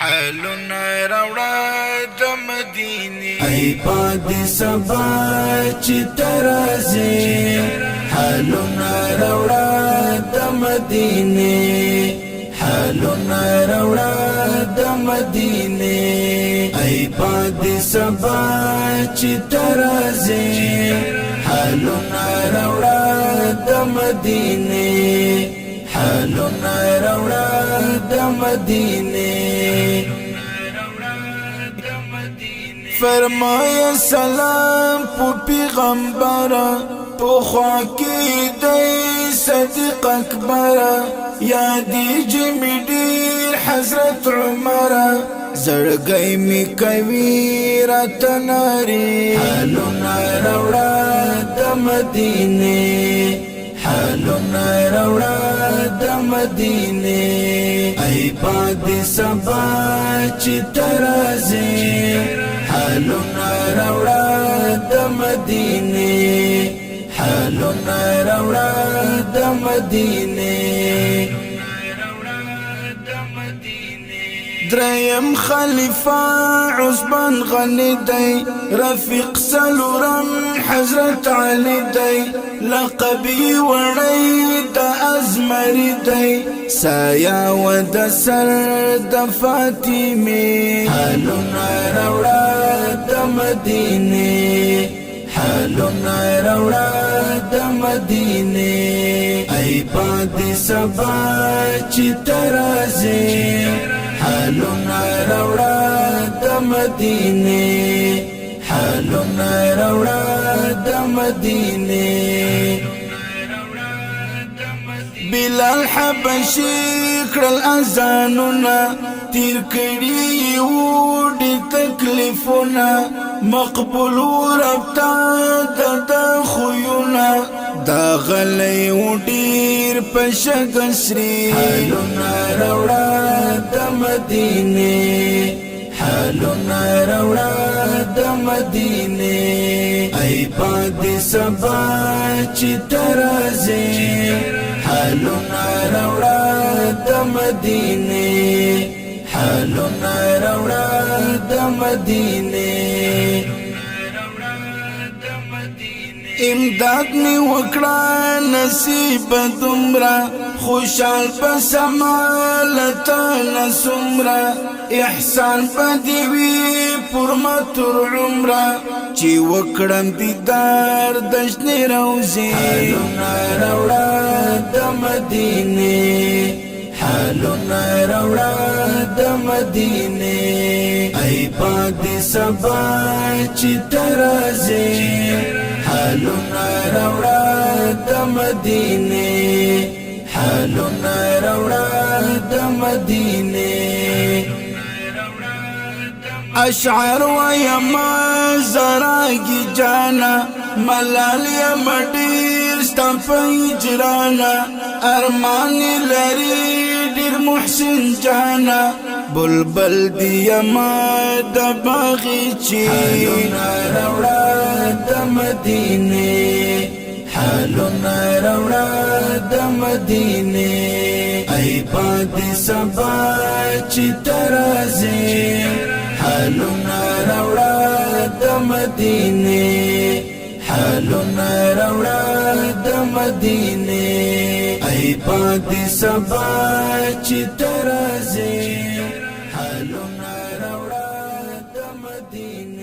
حالنا روڑا د مدینه ای پاد سبا چې ترازه حالنا روڑا د مدینه حالنا روڑا د مدینه ای پاد سبا چې ترازه حالنا روڑا د مدینه حالنا روڑا د مدینه فرمایا سلام پو پیغمبر پو خواکی دی صدیق اکبر یادی جمی دیر حضرت عمر زرگئی می کوی راتناری حالنا روڑا د مدینه حالنا روڑا د مدینه ای پاد سبا چې ترازه حالنا روڑا د مدینه حالنا روڑا د مدینه دریم خلیفہ عثمان غنی دی رفیق سلورم حضرت علی دی لقبی وڑی د ازمری دی سایا و د سر د فاطمه حالنا روڑا د مدینه حالنا روڑا د مدینه ای پاد سبا چې ترازه حالنا روڑا د مدینه حالنا روڑا د مدینه بلال حبشی کړل اذانونه تیر کړي وډي تکلیفونه مقبول ورتا د خوونه دا غلې وډیر پشګسري حالنا روڑا د مدینه حالنا روڑا د مدینه ای پاد سبا چې ترازه حالنا روڑا د مدینه حالنا روڑا د مدینه امداد می وکړه نصیب دمرا خوشحال پسمالت نسمرا احسان پدیوی پرمتر عمره چې وکړم دیدار دشن روزی حالنا روڑا د مدینه حالنا روڑا د مدینه ای پاد سبا چې ترازه حالنا روڑا د مدینه حالنا روڑا د مدینه اشعار و یما زراگی جانا ملال یم دیر ستفی جرانا ارمانی لری دیر محسن جانا بلبل دی یما د باغیچی حالنا روڑا د مدینه حالنا روڑا د مدینه ای پاد سبا چې ترازه حالنا روڑا د مدینه حالنا روڑا د مدینه ای پاد سبا چې ترازه حالنا روڑا د مدینه